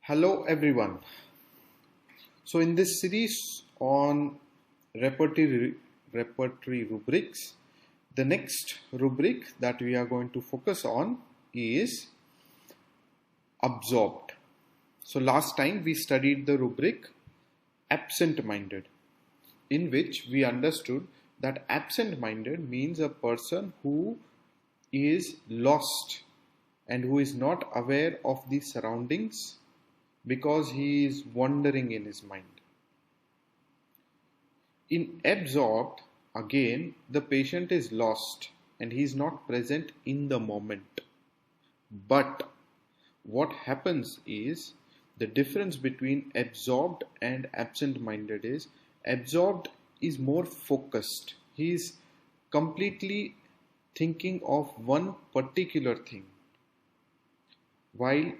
Hello everyone. So in this series on repertory rubrics, the next rubric that we are going to focus on is absorbed. So last time we studied the rubric absent-minded, in which we understood that absent-minded means a person who is lost and who is not aware of the surroundings because he is wandering in his mind. In absorbed, again, the patient is lost and he is not present in the moment. But what happens is, the difference between absorbed and absent-minded is, absorbed is more focused. He is completely thinking of one particular thing, while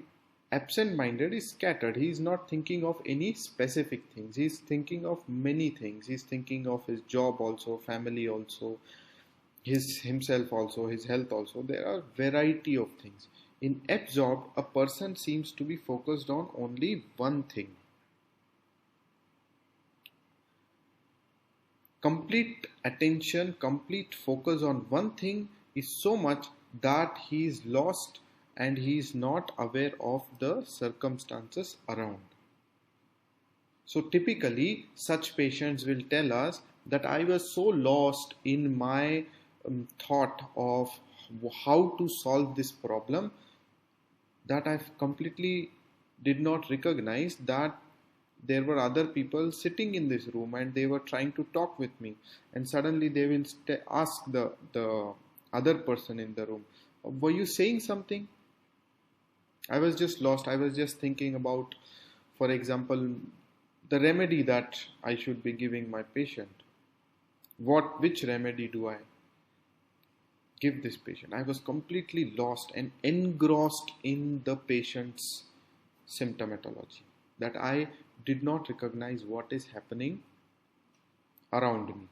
absent-minded is scattered. He is not thinking of any specific things. He is thinking of many things. He is thinking of his job also, family also, himself also, his health also. There are variety of things. In absorbed, a person seems to be focused on only one thing. Complete attention, complete focus on one thing is so much that he is lost and he is not aware of the circumstances around. So typically such patients will tell us that I was so lost in my thought of how to solve this problem that I completely did not recognize that there were other people sitting in this room and they were trying to talk with me, and suddenly they will ask the other person in the room, were you saying something? I was just lost. I was just thinking about, for example, the remedy that I should be giving my patient. Which remedy do I give this patient? I was completely lost and engrossed in the patient's symptomatology that I did not recognize what is happening around me.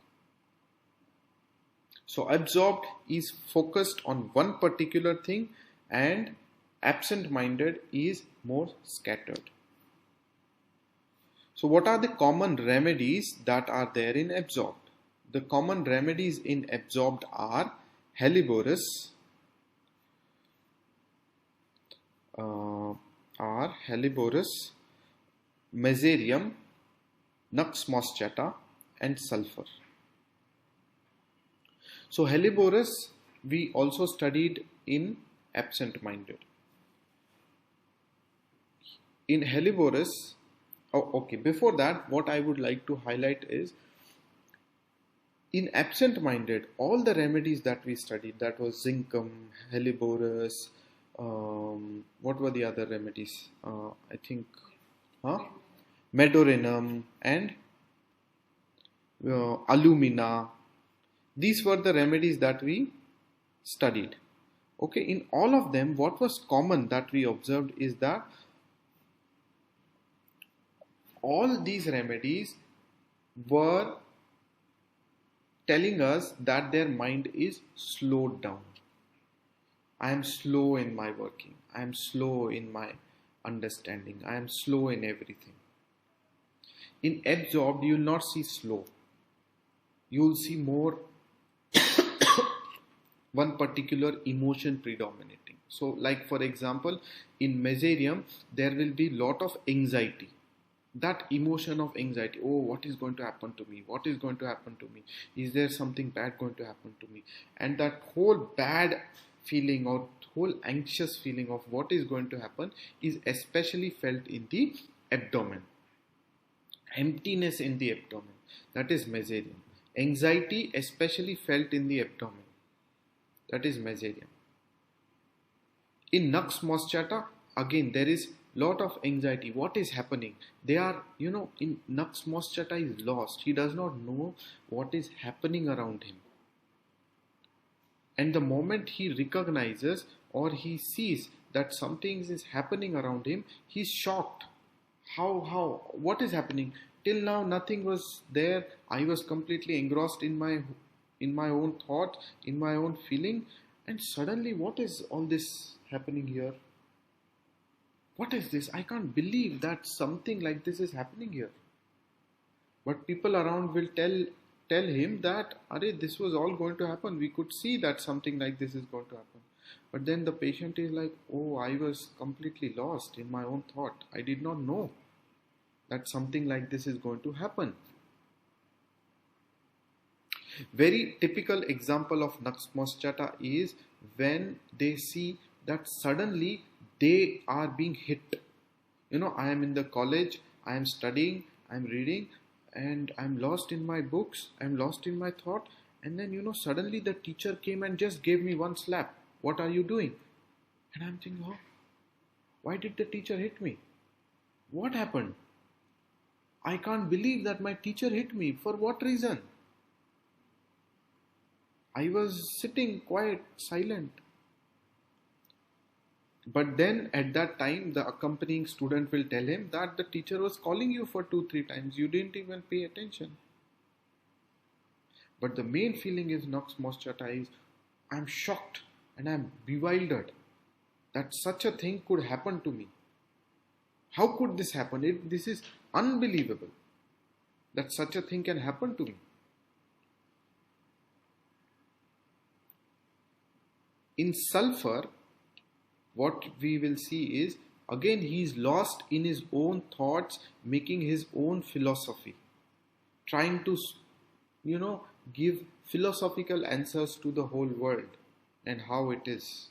So absorbed is focused on one particular thing, and absent-minded is more scattered. So what are the common remedies that are there in absorbed? The common remedies in absorbed are Helleborus, Mesarium, Nux moschata, and sulfur. So Helleborus we also studied in absent-minded. In Helleborus, before that, what I would like to highlight is, in absent-minded, all the remedies that we studied, that was Zincum, Helleborus, what were the other remedies? I think Medorinum and Alumina. These were the remedies that we studied. Okay, in all of them, what was common that we observed is that all these remedies were telling us that their mind is slowed down. I am slow in my working. I am slow in my understanding. I am slow in everything. In absorbed, you will not see slow. You will see more one particular emotion predominating. So like for example, in Mesarium, there will be lot of anxiety. That emotion of anxiety, oh, what is going to happen to me? What is going to happen to me? Is there something bad going to happen to me? And that whole bad feeling or whole anxious feeling of what is going to happen is especially felt in the abdomen. Emptiness in the abdomen, that is Mesarium. Anxiety especially felt in the abdomen, that is Mesarium. In Nux moschata, again there is lot of anxiety. What is happening? They are, in Nux moschata is lost. He does not know what is happening around him. And the moment he recognizes or he sees that something is happening around him, he's shocked. How? What is happening? Till now nothing was there. I was completely engrossed in my own thought, in my own feeling, and suddenly what is all this happening here? What is this? I can't believe that something like this is happening here. But people around will tell him that, Arey, this was all going to happen. We could see that something like this is going to happen. But then the patient is like, oh, I was completely lost in my own thought. I did not know that something like this is going to happen. Very typical example of Nakshmoschata is when they see that suddenly they are being hit. I am in the college, I am studying, I am reading, and I am lost in my books, I am lost in my thought, and then suddenly the teacher came and just gave me one slap. What are you doing? And I'm thinking, oh, why did the teacher hit me? What happened? I can't believe that my teacher hit me. For what reason? I was sitting quiet, silent. But then at that time, the accompanying student will tell him that the teacher was calling you for 2-3 times. You didn't even pay attention. But the main feeling is Nakshmoschata is, I'm shocked and I'm bewildered that such a thing could happen to me. How could this happen? This is unbelievable that such a thing can happen to me. In sulfur, what we will see is, again, he is lost in his own thoughts, making his own philosophy, trying to, give philosophical answers to the whole world and how it is.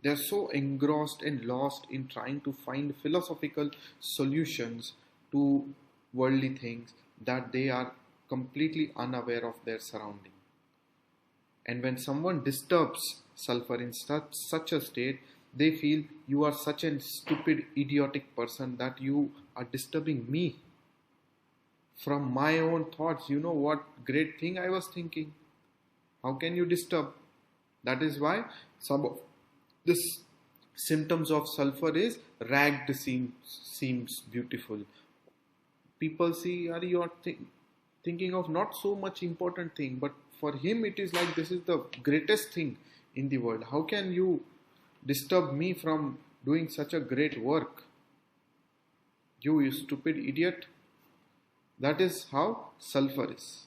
They are so engrossed and lost in trying to find philosophical solutions to worldly things that they are completely unaware of their surrounding. And when someone disturbs sulfur in such a state, they feel you are such a stupid, idiotic person that you are disturbing me from my own thoughts. You know what great thing I was thinking. How can you disturb? That is why some of the symptoms of sulfur is ragged seems beautiful. People see, are you are thinking of not so much important thing, but for him it is like this is the greatest thing in the world. How can you disturb me from doing such a great work? You stupid idiot. That is how sulfur is.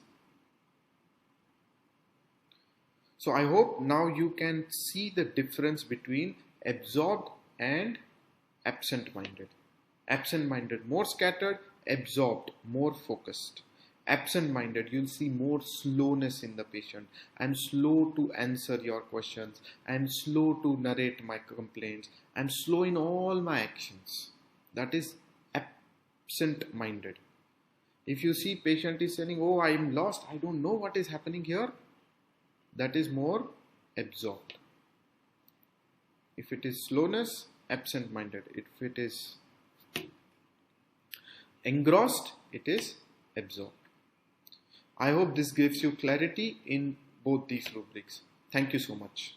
So I hope now you can see the difference between absorbed and absent-minded. Absent-minded more scattered, absorbed more focused. Absent-minded, you'll see more slowness in the patient. I'm slow to answer your questions. I'm slow to narrate my complaints. I'm slow in all my actions. That is absent-minded. If you see patient is saying, oh, I'm lost, I don't know what is happening here, that is more absorbed. If it is slowness, absent-minded. If it is engrossed, it is absorbed. I hope this gives you clarity in both these rubrics. Thank you so much.